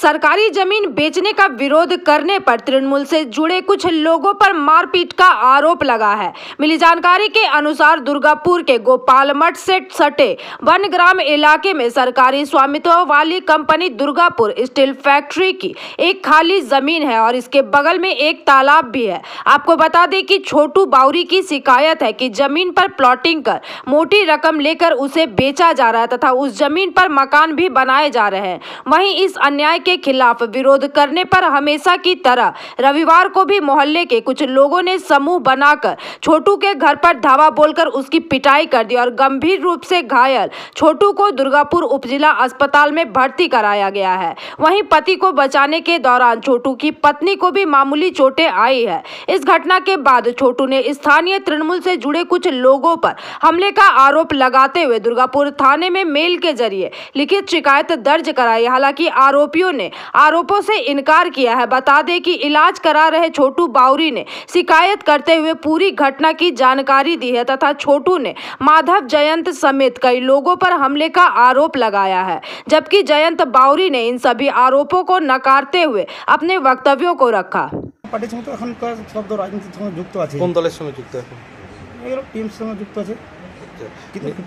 सरकारी जमीन बेचने का विरोध करने पर तृणमूल से जुड़े कुछ लोगों पर मारपीट का आरोप लगा है। मिली जानकारी के अनुसार दुर्गापुर के गोपाल मठ से सटे वनग्राम इलाके में सरकारी स्वामित्व वाली कंपनी दुर्गापुर स्टील फैक्ट्री की एक खाली जमीन है और इसके बगल में एक तालाब भी है। आपको बता दें कि छोटू बाउरी की शिकायत है कि जमीन पर प्लॉटिंग कर मोटी रकम लेकर उसे बेचा जा रहा है तथा उस जमीन पर मकान भी बनाए जा रहे हैं। वहीं इस अन्याय के खिलाफ विरोध करने पर हमेशा की तरह रविवार को भी मोहल्ले के कुछ लोगों ने समूह बनाकर छोटू के घर पर धावा बोलकर उसकी पिटाई कर दी और गंभीर रूप से घायल छोटू को दुर्गापुर उपजिला अस्पताल में भर्ती कराया गया है। वहीं पति को बचाने के दौरान छोटू की पत्नी को भी मामूली चोटें आई है। इस घटना के बाद छोटू ने स्थानीय तृणमूल से जुड़े कुछ लोगों पर हमले का आरोप लगाते हुए दुर्गापुर थाने में मेल के जरिए लिखित शिकायत दर्ज कराई। हालांकि आरोपियों ने आरोपों से इनकार किया है। बता दें कि इलाज करा रहे छोटू बाउरी ने शिकायत करते हुए पूरी घटना की जानकारी दी है तथा छोटू ने माधव जयंत समेत कई लोगों पर हमले का आरोप लगाया है, जबकि जयंत बाउरी ने इन सभी आरोपों को नकारते हुए अपने वक्तव्यों को रखा।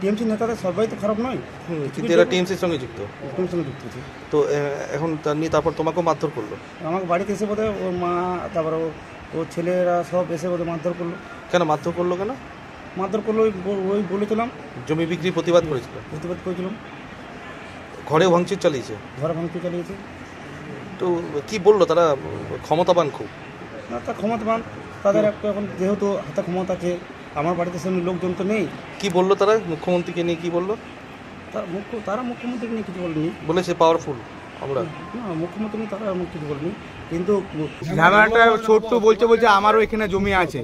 টিএমসি নেতাদের সবাই তো খারাপ নয়, কিন্তু এরা টিএমসির সঙ্গে যুক্ত। তো এখন তার নিয়ে তারপর তোমাকেও মারধর করলো? আমাকে বাড়িতে এসে বোধহয় ওর মা তারপর ওর ছেলেরা সব এসে বোধহয় মারধর করলো। কেন মারধর করলো? কেন মারধর করলো? ওই বলেছিলাম জমি বিক্রি প্রতিবাদ করেছিলাম। ঘরে ভাঙচুর চালিয়েছে? ঘরে ভাঙচুর চালিয়েছে। তো কি বললো তারা? ক্ষমতাবান খুব না, তা ক্ষমতাবান, তাদের একটা এখন যেহেতু হাতে ক্ষমতা আছে, আমার বাড়িতে সেমনি লোকজন তো নেই। কি বললো তারা? মুখ্যমন্ত্রীকে নিয়ে কি বললো? তারা মুখ্যমন্ত্রীকে নিয়ে কিছু বলেনি, বলেছে পাওয়ারফুল আমরা না, মুখ্যমন্ত্রী তারা কিছু বলেনি। কিন্তু ঝামেলাটা ছোট্টু বলছে আমারও এখানে জমি আছে,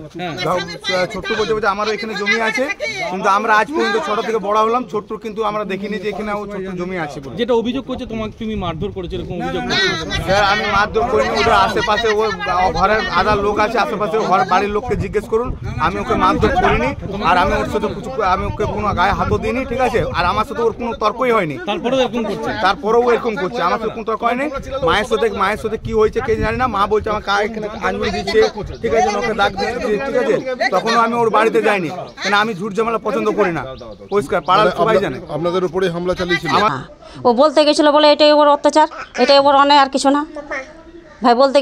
ছোট্টু বলছে আমারও এখানে জমি আছে, কিন্তু আমরা আজ পর্যন্ত ছোট থেকে বড় হলাম, ছোট্টু কিন্তু আমরা দেখিনি যে এখানে ছোট্টু জমি আছে বলে। যেটা অভিযোগ করছে তোমাকে তুমি মারধর করেছো এরকম অভিযোগ? স্যার আমি মারধর করিনি, ওদের আশেপাশে ও ঘরের আদার লোক আছে, আশেপাশে ঘর বাড়ির লোককে জিজ্ঞেস করুন, আমি ওকে মারধর করিনি। আর আমি ওর সাথে আমি ওকে কোনো গায়ে হাতও দিইনি, ঠিক আছে? আর আমার সাথে ওর কোনো তর্কই হয়নি। তারপরেও এরকম করছে? আমার সাথে কোনো তর্ক হয়নি। মায়ের সাথে কি হয়েছে কে জানি না, মা বলছে আমার এখানে আঞ্জলি দিচ্ছে, ঠিক আছে, ওকে ডাক দিচ্ছে, ঠিক আছে। তখনও আমি ওর বাড়িতে যাইনি, কেন আমি ঝুট ঝামেলা পছন্দ করি না, পরিষ্কার পাড়ার সবাই জানে। আপনাদের উপরে হামলা চালিয়েছিল? ও বলতে গেছিল বলে এটাই ওর অত্যাচার, এটাই ওর অন্যায়, আর কিছু না ভাই। বলতে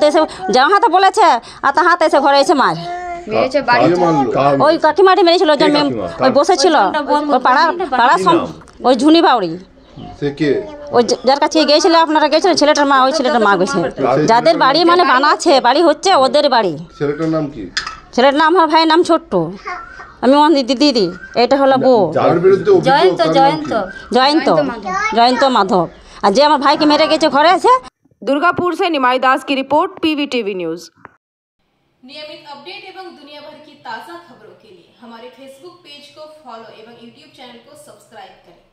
এসে যা হাতে বলেছে আর তা হাতে এসে ঘরে এসে মার ওই কাকিমাটি মেরেছিল, ওই বসেছিল পাড়া ওই ঝুনি বাউরি, ওই যার কাছে গিয়েছিল, আপনারা গেছিলেন, ছেলেটার মা, ওই ছেলেটার মা গেছে, যাদের বাড়ি মানে বানাচ্ছে, বাড়ি হচ্ছে ওদের বাড়ি। ছেলেটার নাম কি? ছেলেটার নাম আমার ভাইয়ের নাম ছোট্টু, আমি ওর দিদি, এটা হলো বউ জয়ন্ত মাধব। আর যে আমার ভাইকে মেরে গেছে ঘরে আছে। दुर्गापुर से निमाई दास की रिपोर्ट, PVTV न्यूज। नियमित अपडेट एवं दुनिया भर की ताज़ा खबरों के लिए हमारे फेसबुक पेज को फॉलो एवं यूट्यूब चैनल को सब्सक्राइब करें।